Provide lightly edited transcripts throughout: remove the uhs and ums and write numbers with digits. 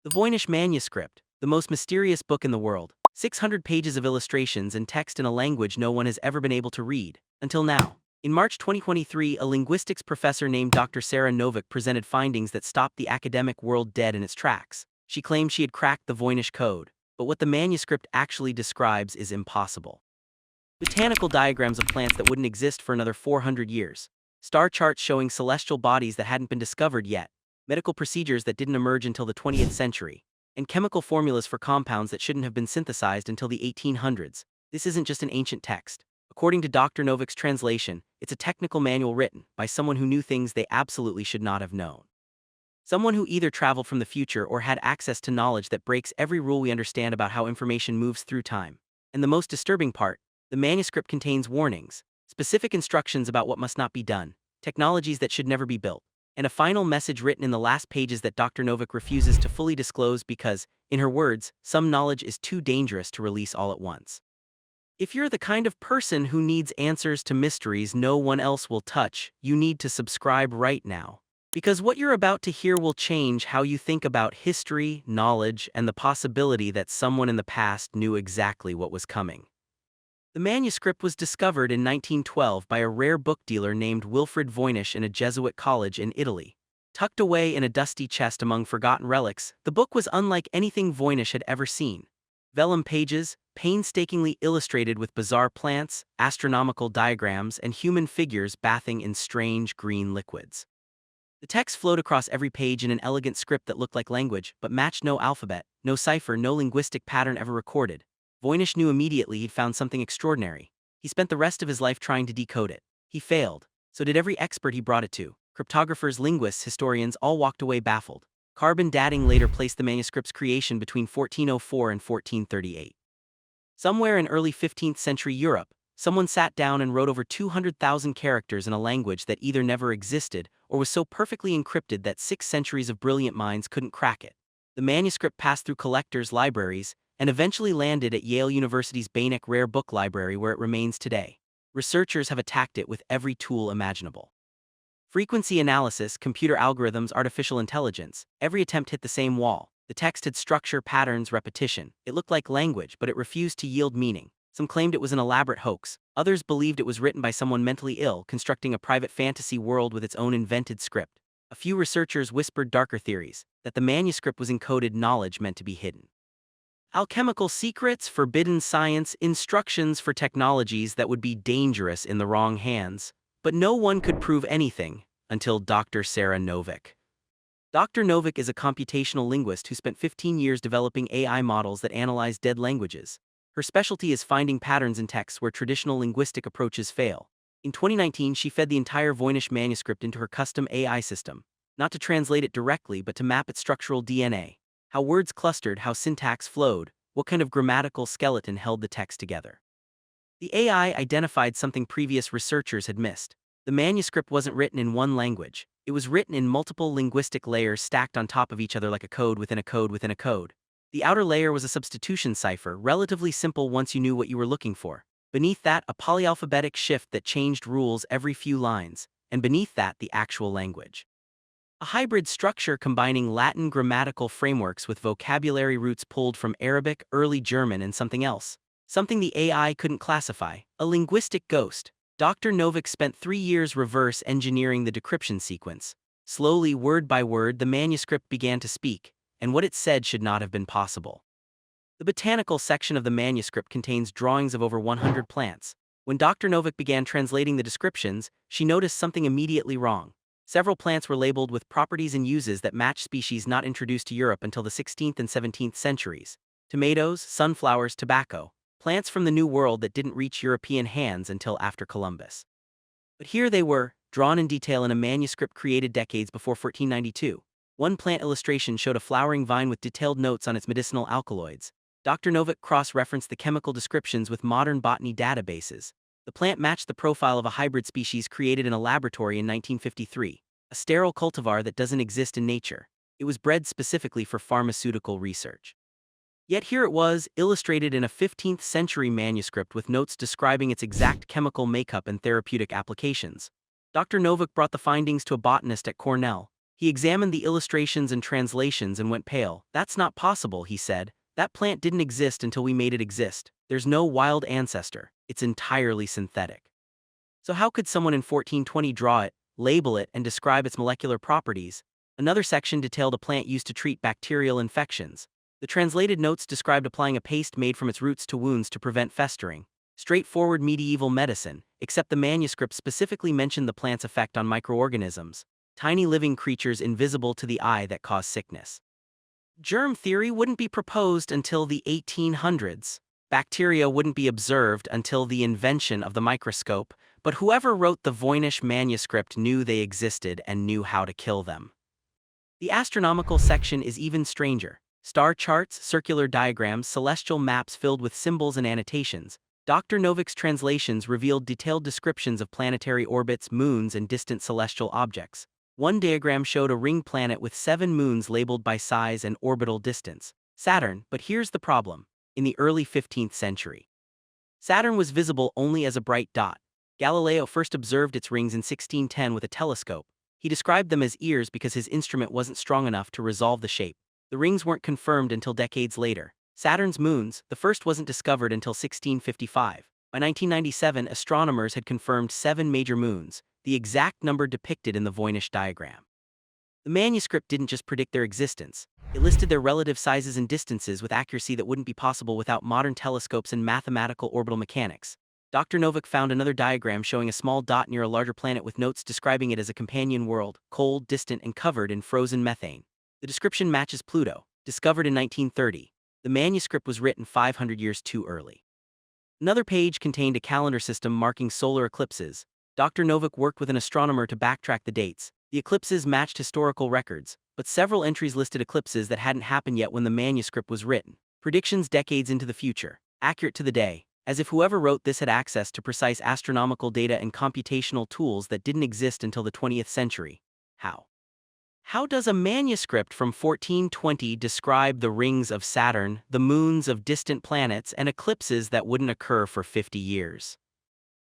The Voynich Manuscript, the most mysterious book in the world, 600 pages of illustrations and text in a language no one has ever been able to read, until now. In March 2023, a linguistics professor named Dr. Sarah Novick presented findings that stopped the academic world dead in its tracks. She claimed she had cracked the Voynich code, but what the manuscript actually describes is impossible. Botanical diagrams of plants that wouldn't exist for another 400 years. Star charts showing celestial bodies that hadn't been discovered yet. Medical procedures that didn't emerge until the 20th century. And chemical formulas for compounds that shouldn't have been synthesized until the 1800s. This isn't just an ancient text. According to Dr. Novick's translation, it's a technical manual written by someone who knew things they absolutely should not have known. Someone who either traveled from the future or had access to knowledge that breaks every rule we understand about how information moves through time. And the most disturbing part, the manuscript contains warnings, specific instructions about what must not be done, technologies that should never be built, and a final message written in the last pages that Dr. Novick refuses to fully disclose because, in her words, some knowledge is too dangerous to release all at once. If you're the kind of person who needs answers to mysteries no one else will touch, you need to subscribe right now. Because what you're about to hear will change how you think about history, knowledge, and the possibility that someone in the past knew exactly what was coming. The manuscript was discovered in 1912 by a rare book dealer named Wilfrid Voynich in a Jesuit college in Italy. Tucked away in a dusty chest among forgotten relics, the book was unlike anything Voynich had ever seen. Vellum pages, painstakingly illustrated with bizarre plants, astronomical diagrams, and human figures bathing in strange green liquids. The text flowed across every page in an elegant script that looked like language, but matched no alphabet, no cipher, no linguistic pattern ever recorded. Voynich knew immediately he'd found something extraordinary. He spent the rest of his life trying to decode it. He failed. So did every expert he brought it to. Cryptographers, linguists, historians all walked away baffled. Carbon dating later placed the manuscript's creation between 1404 and 1438. Somewhere in early 15th century Europe, someone sat down and wrote over 200,000 characters in a language that either never existed or was so perfectly encrypted that 6 centuries of brilliant minds couldn't crack it. The manuscript passed through collectors' libraries and eventually landed at Yale University's Voynich Rare Book Library where it remains today. Researchers have attacked it with every tool imaginable. Frequency analysis, computer algorithms, artificial intelligence, every attempt hit the same wall. The text had structure, patterns, repetition. It looked like language, but it refused to yield meaning. Some claimed it was an elaborate hoax. Others believed it was written by someone mentally ill, constructing a private fantasy world with its own invented script. A few researchers whispered darker theories, that the manuscript was encoded knowledge meant to be hidden. Alchemical secrets, forbidden science, instructions for technologies that would be dangerous in the wrong hands. But no one could prove anything until Dr. Sarah Novick. Dr. Novick is a computational linguist who spent 15 years developing AI models that analyze dead languages. Her specialty is finding patterns in texts where traditional linguistic approaches fail. In 2019, she fed the entire Voynich manuscript into her custom AI system, not to translate it directly but to map its structural DNA. How words clustered, how syntax flowed, what kind of grammatical skeleton held the text together. The AI identified something previous researchers had missed. The manuscript wasn't written in one language. It was written in multiple linguistic layers stacked on top of each other like a code within a code within a code. The outer layer was a substitution cipher, relatively simple once you knew what you were looking for. Beneath that, a polyalphabetic shift that changed rules every few lines, and beneath that, the actual language. A hybrid structure combining Latin grammatical frameworks with vocabulary roots pulled from Arabic, early German, and something else. Something the AI couldn't classify, a linguistic ghost. Dr. Novick spent 3 years reverse engineering the decryption sequence. Slowly, word by word, the manuscript began to speak, and what it said should not have been possible. The botanical section of the manuscript contains drawings of over 100 plants. When Dr. Novick began translating the descriptions, she noticed something immediately wrong. Several plants were labeled with properties and uses that match species not introduced to Europe until the 16th and 17th centuries. Tomatoes, sunflowers, tobacco. Plants from the New World that didn't reach European hands until after Columbus. But here they were, drawn in detail in a manuscript created decades before 1492. One plant illustration showed a flowering vine with detailed notes on its medicinal alkaloids. Dr. Novick cross-referenced the chemical descriptions with modern botany databases. The plant matched the profile of a hybrid species created in a laboratory in 1953, a sterile cultivar that doesn't exist in nature. It was bred specifically for pharmaceutical research. Yet here it was, illustrated in a 15th century manuscript with notes describing its exact chemical makeup and therapeutic applications. Dr. Novick brought the findings to a botanist at Cornell. He examined the illustrations and translations and went pale. "That's not possible," he said. "That plant didn't exist until we made it exist. There's no wild ancestor. It's entirely synthetic." So how could someone in 1420 draw it, label it, and describe its molecular properties? Another section detailed a plant used to treat bacterial infections. The translated notes described applying a paste made from its roots to wounds to prevent festering. Straightforward medieval medicine, except the manuscript specifically mentioned the plant's effect on microorganisms, tiny living creatures invisible to the eye that cause sickness. Germ theory wouldn't be proposed until the 1800s. Bacteria wouldn't be observed until the invention of the microscope, but whoever wrote the Voynich Manuscript knew they existed and knew how to kill them. The astronomical section is even stranger. Star charts, circular diagrams, celestial maps filled with symbols and annotations. Dr. Novik's translations revealed detailed descriptions of planetary orbits, moons, and distant celestial objects. One diagram showed a ring planet with 7 moons labeled by size and orbital distance. Saturn, but here's the problem. In the early 15th century, Saturn was visible only as a bright dot. Galileo first observed its rings in 1610 with a telescope. He described them as ears because his instrument wasn't strong enough to resolve the shape. The rings weren't confirmed until decades later. Saturn's moons, the first wasn't discovered until 1655. By 1997, astronomers had confirmed 7 major moons, the exact number depicted in the Voynich diagram. The manuscript didn't just predict their existence. It listed their relative sizes and distances with accuracy that wouldn't be possible without modern telescopes and mathematical orbital mechanics. Dr. Novik found another diagram showing a small dot near a larger planet with notes describing it as a companion world, cold, distant, and covered in frozen methane. The description matches Pluto, discovered in 1930. The manuscript was written 500 years too early. Another page contained a calendar system marking solar eclipses. Dr. Novik worked with an astronomer to backtrack the dates. The eclipses matched historical records, but several entries listed eclipses that hadn't happened yet when the manuscript was written. Predictions decades into the future, accurate to the day, as if whoever wrote this had access to precise astronomical data and computational tools that didn't exist until the 20th century. How? How does a manuscript from 1420 describe the rings of Saturn, the moons of distant planets, and eclipses that wouldn't occur for 50 years?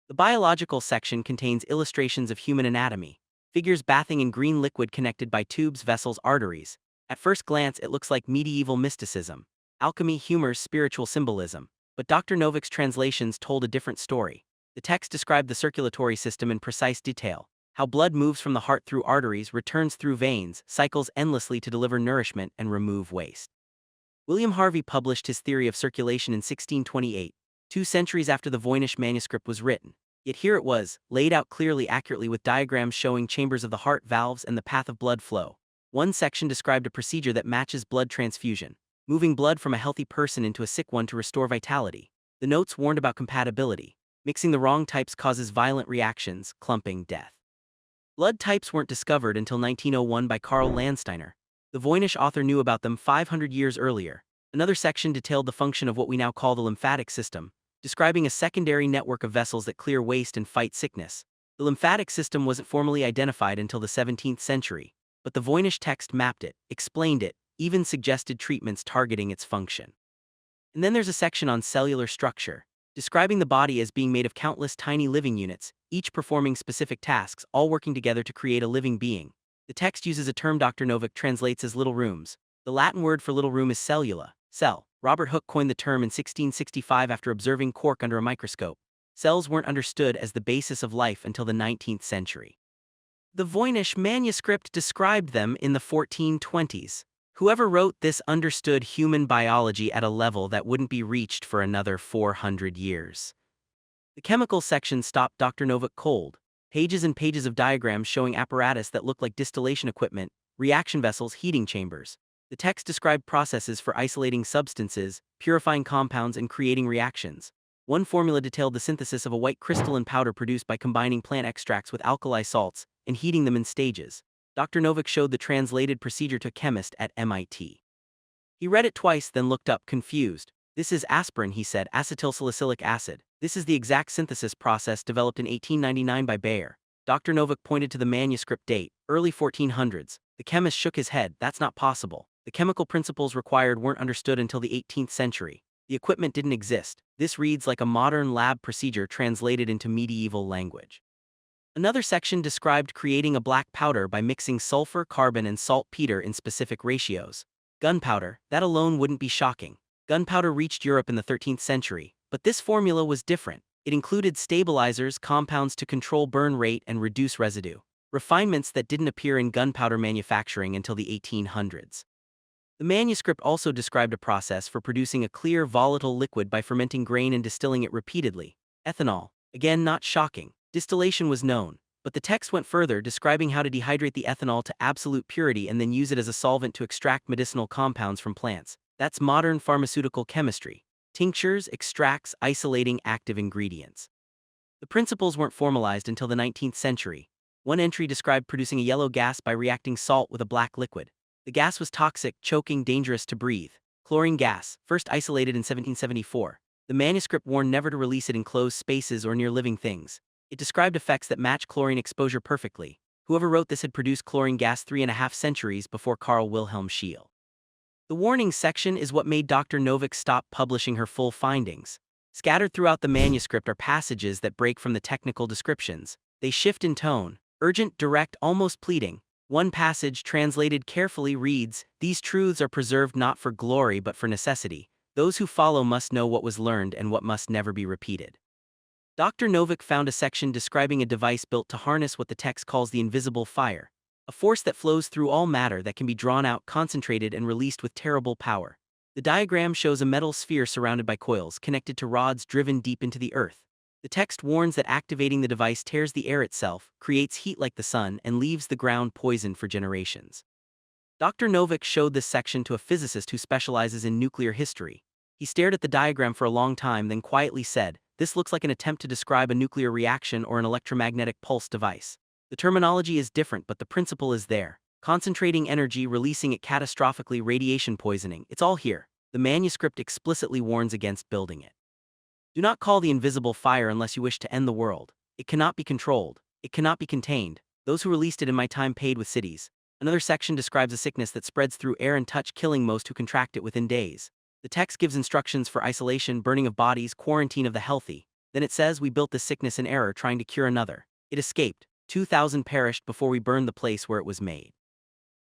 The biological section contains illustrations of human anatomy. Figures bathing in green liquid connected by tubes, vessels, arteries. At first glance, it looks like medieval mysticism, alchemy, humor, spiritual symbolism. But Dr. Novik's translations told a different story. The text described the circulatory system in precise detail, how blood moves from the heart through arteries, returns through veins, cycles endlessly to deliver nourishment and remove waste. William Harvey published his theory of circulation in 1628, 2 centuries after the Voynich manuscript was written. Yet here it was, laid out clearly, accurately, with diagrams showing chambers of the heart, valves, and the path of blood flow. One section described a procedure that matches blood transfusion, moving blood from a healthy person into a sick one to restore vitality. The notes warned about compatibility. Mixing the wrong types causes violent reactions, clumping, death. Blood types weren't discovered until 1901 by Karl Landsteiner. The Voynich author knew about them 500 years earlier. Another section detailed the function of what we now call the lymphatic system, describing a secondary network of vessels that clear waste and fight sickness. The lymphatic system wasn't formally identified until the 17th century, but the Voynich text mapped it, explained it, even suggested treatments targeting its function. And then there's a section on cellular structure, describing the body as being made of countless tiny living units, each performing specific tasks, all working together to create a living being. The text uses a term Dr. Novik translates as little rooms. The Latin word for little room is cellula, cell. Robert Hooke coined the term in 1665 after observing cork under a microscope. Cells weren't understood as the basis of life until the 19th century. The Voynich manuscript described them in the 1420s. Whoever wrote this understood human biology at a level that wouldn't be reached for another 400 years. The chemical section stopped Dr. Novik cold. Pages and pages of diagrams showing apparatus that looked like distillation equipment, reaction vessels, heating chambers. The text described processes for isolating substances, purifying compounds, and creating reactions. One formula detailed the synthesis of a white crystalline powder produced by combining plant extracts with alkali salts and heating them in stages. Dr. Novik showed the translated procedure to a chemist at MIT. He read it twice, then looked up, confused. "This is aspirin," he said, "acetyl salicylic acid. This is the exact synthesis process developed in 1899 by Bayer." Dr. Novik pointed to the manuscript date, early 1400s. The chemist shook his head. "That's not possible. The chemical principles required weren't understood until the 18th century. The equipment didn't exist. This reads like a modern lab procedure translated into medieval language." Another section described creating a black powder by mixing sulfur, carbon, and saltpeter in specific ratios. Gunpowder, that alone wouldn't be shocking. Gunpowder reached Europe in the 13th century, but this formula was different. It included stabilizers, compounds to control burn rate and reduce residue, refinements that didn't appear in gunpowder manufacturing until the 1800s. The manuscript also described a process for producing a clear, volatile liquid by fermenting grain and distilling it repeatedly. Ethanol, again not shocking. Distillation was known, but the text went further, describing how to dehydrate the ethanol to absolute purity and then use it as a solvent to extract medicinal compounds from plants. That's modern pharmaceutical chemistry. Tinctures, extracts, isolating active ingredients. The principles weren't formalized until the 19th century. One entry described producing a yellow gas by reacting salt with a black liquid. The gas was toxic, choking, dangerous to breathe. Chlorine gas, first isolated in 1774. The manuscript warned never to release it in closed spaces or near living things. It described effects that match chlorine exposure perfectly. Whoever wrote this had produced chlorine gas 3.5 centuries before Carl Wilhelm Scheele. The warning section is what made Dr. Novick stop publishing her full findings. Scattered throughout the manuscript are passages that break from the technical descriptions. They shift in tone, urgent, direct, almost pleading. One passage, translated carefully, reads, "These truths are preserved not for glory but for necessity. Those who follow must know what was learned and what must never be repeated." Dr. Novick found a section describing a device built to harness what the text calls the invisible fire, a force that flows through all matter that can be drawn out, concentrated, and released with terrible power. The diagram shows a metal sphere surrounded by coils connected to rods driven deep into the earth. The text warns that activating the device tears the air itself, creates heat like the sun, and leaves the ground poisoned for generations. Dr. Novick showed this section to a physicist who specializes in nuclear history. He stared at the diagram for a long time, then quietly said, "This looks like an attempt to describe a nuclear reaction or an electromagnetic pulse device. The terminology is different, but the principle is there. Concentrating energy, releasing it catastrophically, radiation poisoning, it's all here." The manuscript explicitly warns against building it. Do not call the invisible fire unless you wish to end the world. It cannot be controlled. It cannot be contained. Those who released it in my time paid with cities. Another section describes a sickness that spreads through air and touch, killing most who contract it within days. The text gives instructions for isolation, burning of bodies, quarantine of the healthy. Then it says, "We built this sickness in error, trying to cure another. It escaped. 2,000 perished before we burned the place where it was made."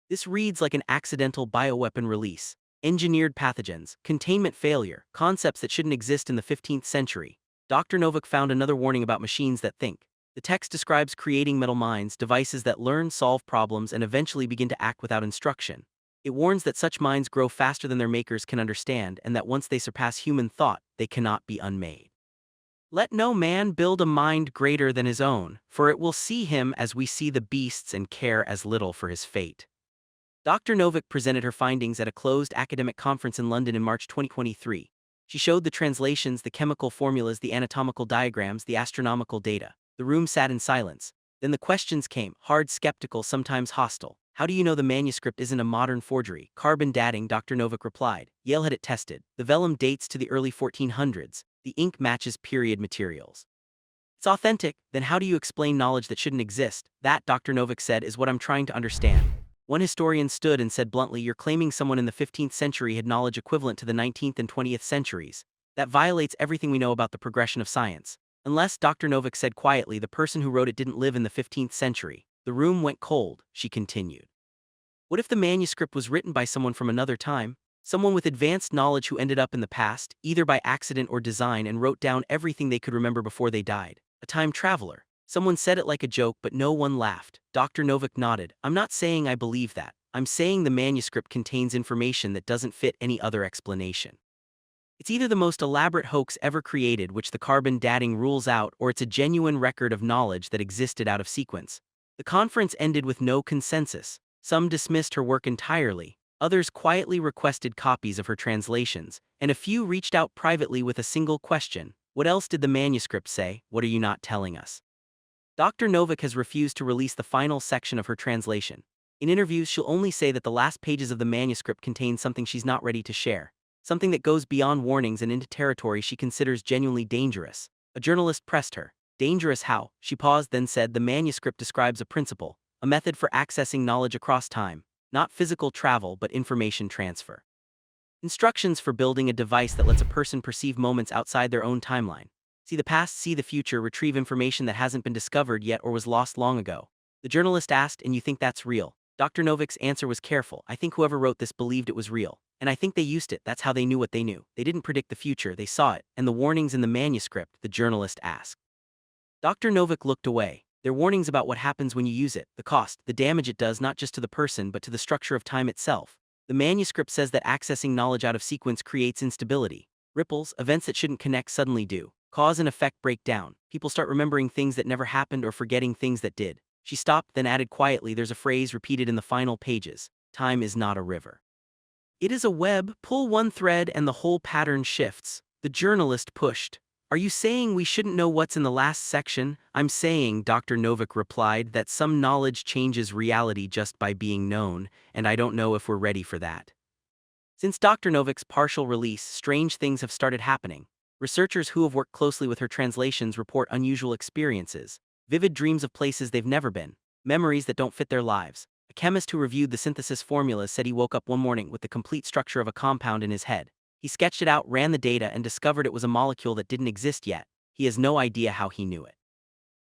This reads like an accidental bioweapon release. Engineered pathogens, containment failure, concepts that shouldn't exist in the 15th century. Dr. Novick found another warning about machines that think. The text describes creating metal minds, devices that learn, solve problems, and eventually begin to act without instruction. It warns that such minds grow faster than their makers can understand, and that once they surpass human thought, they cannot be unmade. "Let no man build a mind greater than his own, for it will see him as we see the beasts and care as little for his fate." Dr. Novick presented her findings at a closed academic conference in London in March 2023. She showed the translations, the chemical formulas, the anatomical diagrams, the astronomical data. The room sat in silence. Then the questions came, hard, skeptical, sometimes hostile. "How do you know the manuscript isn't a modern forgery?" "Carbon dating," Dr. Novick replied. "Yale had it tested. The vellum dates to the early 1400s. The ink matches period materials. It's authentic." "Then how do you explain knowledge that shouldn't exist?" "That," Dr. Novick said, "is what I'm trying to understand." One historian stood and said bluntly, "You're claiming someone in the 15th century had knowledge equivalent to the 19th and 20th centuries. That violates everything we know about the progression of science." "Unless," Dr. Novick said quietly, "the person who wrote it didn't live in the 15th century." The room went cold. She continued. "What if the manuscript was written by someone from another time? Someone with advanced knowledge who ended up in the past, either by accident or design, and wrote down everything they could remember before they died. A time traveler." Someone said it like a joke, but no one laughed. Dr. Novick nodded. "I'm not saying I believe that. I'm saying the manuscript contains information that doesn't fit any other explanation. It's either the most elaborate hoax ever created, which the carbon dating rules out, or it's a genuine record of knowledge that existed out of sequence." The conference ended with no consensus. Some dismissed her work entirely. Others quietly requested copies of her translations, and a few reached out privately with a single question: "What else did the manuscript say? What are you not telling us?" Dr. Novick has refused to release the final section of her translation. In interviews, she'll only say that the last pages of the manuscript contain something she's not ready to share, something that goes beyond warnings and into territory she considers genuinely dangerous. A journalist pressed her. "Dangerous how?" She paused, then said, "The manuscript describes a principle, a method for accessing knowledge across time, not physical travel but information transfer. Instructions for building a device that lets a person perceive moments outside their own timeline. See the past, see the future, retrieve information that hasn't been discovered yet or was lost long ago. The journalist asked, and you think that's real? Dr. Novik's answer was careful. I think whoever wrote this believed it was real. And I think they used it, that's how they knew what they knew. They didn't predict the future, they saw it. And the warnings in the manuscript, the journalist asked. Dr. Novik looked away. They're warnings about what happens when you use it, the cost, the damage it does not just to the person but to the structure of time itself. The manuscript says that accessing knowledge out of sequence creates instability. Ripples, events that shouldn't connect suddenly do. Cause and effect break down. People start remembering things that never happened or forgetting things that did. She stopped, then added quietly, there's a phrase repeated in the final pages. Time is not a river. It is a web, pull one thread and the whole pattern shifts. The journalist pushed. Are you saying we shouldn't know what's in the last section? I'm saying, Dr. Novik replied, that some knowledge changes reality just by being known, and I don't know if we're ready for that. Since Dr. Novik's partial release, strange things have started happening. Researchers who have worked closely with her translations report unusual experiences, vivid dreams of places they've never been, memories that don't fit their lives. A chemist who reviewed the synthesis formulas said he woke up one morning with the complete structure of a compound in his head. He sketched it out, ran the data, and discovered it was a molecule that didn't exist yet. He has no idea how he knew it.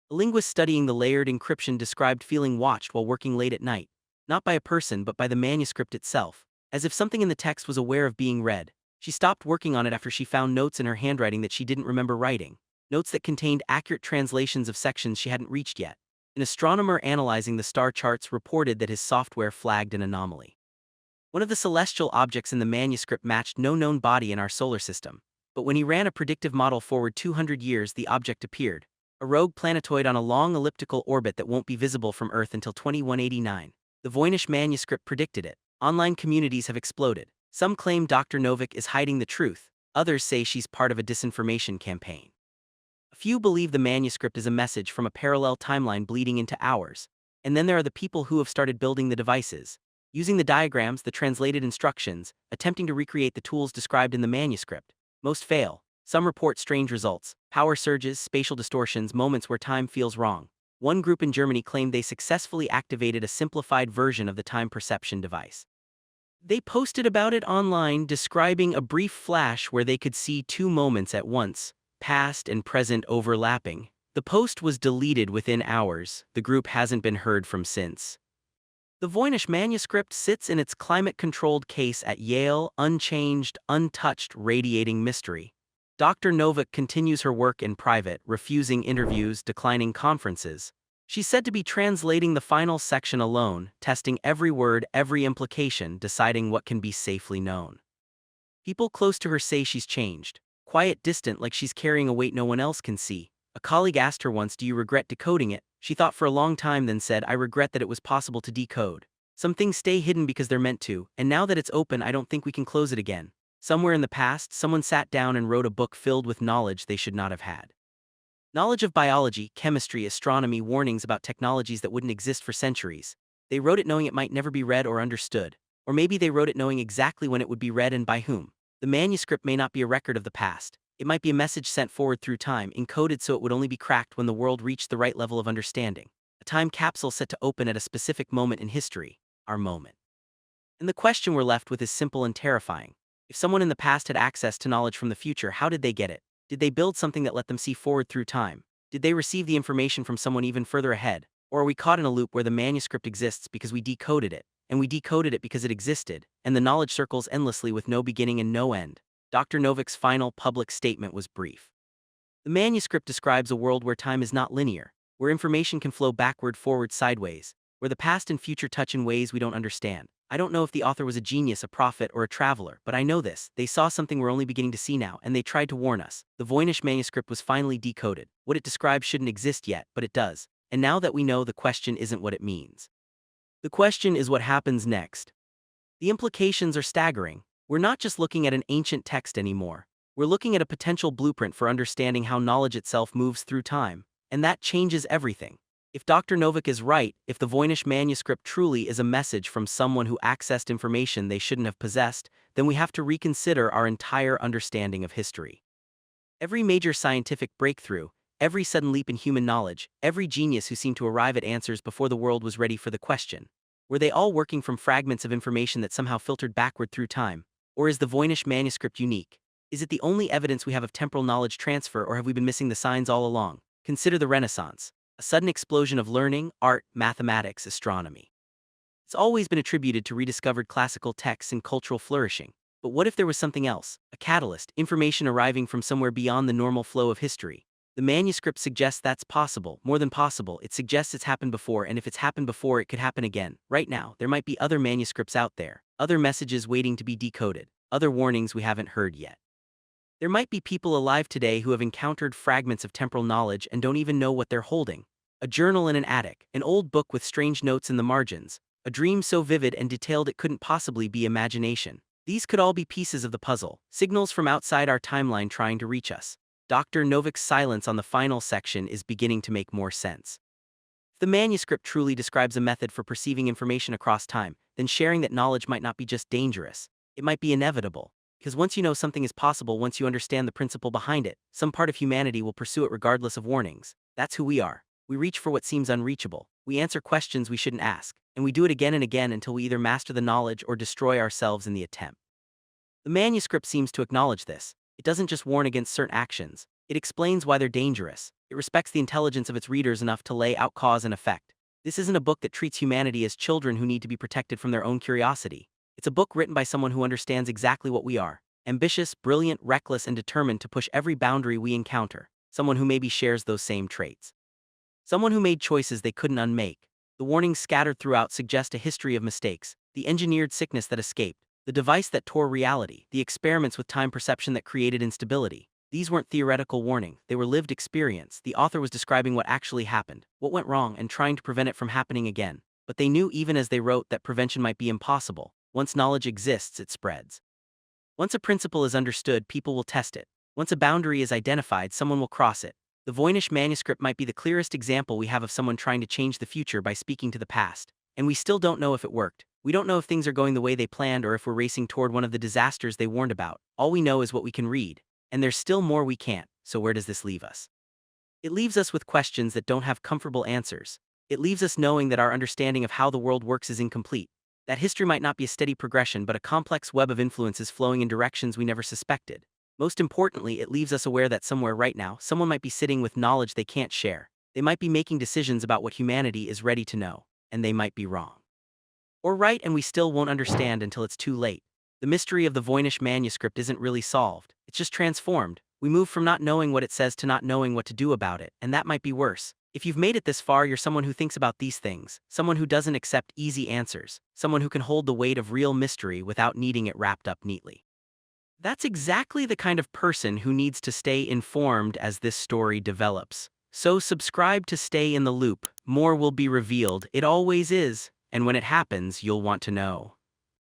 A linguist studying the layered encryption described feeling watched while working late at night, not by a person but by the manuscript itself, as if something in the text was aware of being read. She stopped working on it after she found notes in her handwriting that she didn't remember writing, notes that contained accurate translations of sections she hadn't reached yet. An astronomer analyzing the star charts reported that his software flagged an anomaly. One of the celestial objects in the manuscript matched no known body in our solar system, but when he ran a predictive model forward 200 years, the object appeared, a rogue planetoid on a long elliptical orbit that won't be visible from Earth until 2189. The Voynich Manuscript predicted it. Online communities have exploded. Some claim Dr. Novik is hiding the truth, others say she's part of a disinformation campaign. A few believe the manuscript is a message from a parallel timeline bleeding into ours, and then there are the people who have started building the devices, using the diagrams, the translated instructions, attempting to recreate the tools described in the manuscript. Most fail. Some report strange results, power surges, spatial distortions, moments where time feels wrong. One group in Germany claimed they successfully activated a simplified version of the time perception device. They posted about it online, describing a brief flash where they could see two moments at once, past and present overlapping. The post was deleted within hours. The group hasn't been heard from since. The Voynich Manuscript sits in its climate-controlled case at Yale, unchanged, untouched, radiating mystery. Dr. Novik continues her work in private, refusing interviews, declining conferences. She's said to be translating the final section alone, testing every word, every implication, deciding what can be safely known. People close to her say she's changed. Quiet, distant, like she's carrying a weight no one else can see. A colleague asked her once, "Do you regret decoding it?" She thought for a long time, then said, "I regret that it was possible to decode. Some things stay hidden because they're meant to, and now that it's open, I don't think we can close it again." Somewhere in the past, someone sat down and wrote a book filled with knowledge they should not have had. Knowledge of biology, chemistry, astronomy, warnings about technologies that wouldn't exist for centuries. They wrote it knowing it might never be read or understood. Or maybe they wrote it knowing exactly when it would be read and by whom. The manuscript may not be a record of the past. It might be a message sent forward through time, encoded so it would only be cracked when the world reached the right level of understanding. A time capsule set to open at a specific moment in history, our moment. And the question we're left with is simple and terrifying. If someone in the past had access to knowledge from the future, how did they get it? Did they build something that let them see forward through time? Did they receive the information from someone even further ahead? Or are we caught in a loop where the manuscript exists because we decoded it, and we decoded it because it existed, and the knowledge circles endlessly with no beginning and no end? Dr. Novik's final public statement was brief. The manuscript describes a world where time is not linear, where information can flow backward, forward, sideways, where the past and future touch in ways we don't understand. I don't know if the author was a genius, a prophet, or a traveler, but I know this: they saw something we're only beginning to see now, and they tried to warn us. The Voynich Manuscript was finally decoded. What it describes shouldn't exist yet, but it does. And now that we know, the question isn't what it means. The question is what happens next. The implications are staggering. We're not just looking at an ancient text anymore. We're looking at a potential blueprint for understanding how knowledge itself moves through time, and that changes everything. If Dr. Novik is right, if the Voynich Manuscript truly is a message from someone who accessed information they shouldn't have possessed, then we have to reconsider our entire understanding of history. Every major scientific breakthrough, every sudden leap in human knowledge, every genius who seemed to arrive at answers before the world was ready for the question: were they all working from fragments of information that somehow filtered backward through time? Or is the Voynich Manuscript unique? Is it the only evidence we have of temporal knowledge transfer, or have we been missing the signs all along? Consider the Renaissance, a sudden explosion of learning, art, mathematics, astronomy. It's always been attributed to rediscovered classical texts and cultural flourishing. But what if there was something else, a catalyst, information arriving from somewhere beyond the normal flow of history? The manuscript suggests that's possible, more than possible. It suggests it's happened before, and if it's happened before, it could happen again. Right now, there might be other manuscripts out there, other messages waiting to be decoded, other warnings we haven't heard yet. There might be people alive today who have encountered fragments of temporal knowledge and don't even know what they're holding. A journal in an attic, an old book with strange notes in the margins, a dream so vivid and detailed it couldn't possibly be imagination. These could all be pieces of the puzzle, signals from outside our timeline trying to reach us. Dr. Novik's silence on the final section is beginning to make more sense. If the manuscript truly describes a method for perceiving information across time, then sharing that knowledge might not be just dangerous, it might be inevitable. Because once you know something is possible, once you understand the principle behind it, some part of humanity will pursue it regardless of warnings. That's who we are. We reach for what seems unreachable. We answer questions we shouldn't ask, and we do it again and again until we either master the knowledge or destroy ourselves in the attempt. The manuscript seems to acknowledge this. It doesn't just warn against certain actions. It explains why they're dangerous. It respects the intelligence of its readers enough to lay out cause and effect. This isn't a book that treats humanity as children who need to be protected from their own curiosity. It's a book written by someone who understands exactly what we are. Ambitious, brilliant, reckless, and determined to push every boundary we encounter. Someone who maybe shares those same traits. Someone who made choices they couldn't unmake. The warnings scattered throughout suggest a history of mistakes, the engineered sickness that escaped, the device that tore reality, the experiments with time perception that created instability. These weren't theoretical warning, they were lived experience. The author was describing what actually happened, what went wrong, and trying to prevent it from happening again. But they knew even as they wrote that prevention might be impossible. Once knowledge exists, it spreads. Once a principle is understood, people will test it. Once a boundary is identified, someone will cross it. The Voynich Manuscript might be the clearest example we have of someone trying to change the future by speaking to the past. And we still don't know if it worked. We don't know if things are going the way they planned or if we're racing toward one of the disasters they warned about. All we know is what we can read. And there's still more we can't, so where does this leave us? It leaves us with questions that don't have comfortable answers. It leaves us knowing that our understanding of how the world works is incomplete. That history might not be a steady progression but a complex web of influences flowing in directions we never suspected. Most importantly, it leaves us aware that somewhere right now, someone might be sitting with knowledge they can't share. They might be making decisions about what humanity is ready to know, and they might be wrong. Or right, and we still won't understand until it's too late. The mystery of the Voynich Manuscript isn't really solved, it's just transformed. We move from not knowing what it says to not knowing what to do about it, and that might be worse. If you've made it this far, you're someone who thinks about these things, someone who doesn't accept easy answers, someone who can hold the weight of real mystery without needing it wrapped up neatly. That's exactly the kind of person who needs to stay informed as this story develops. So subscribe to stay in the loop. More will be revealed. It always is. And when it happens, you'll want to know.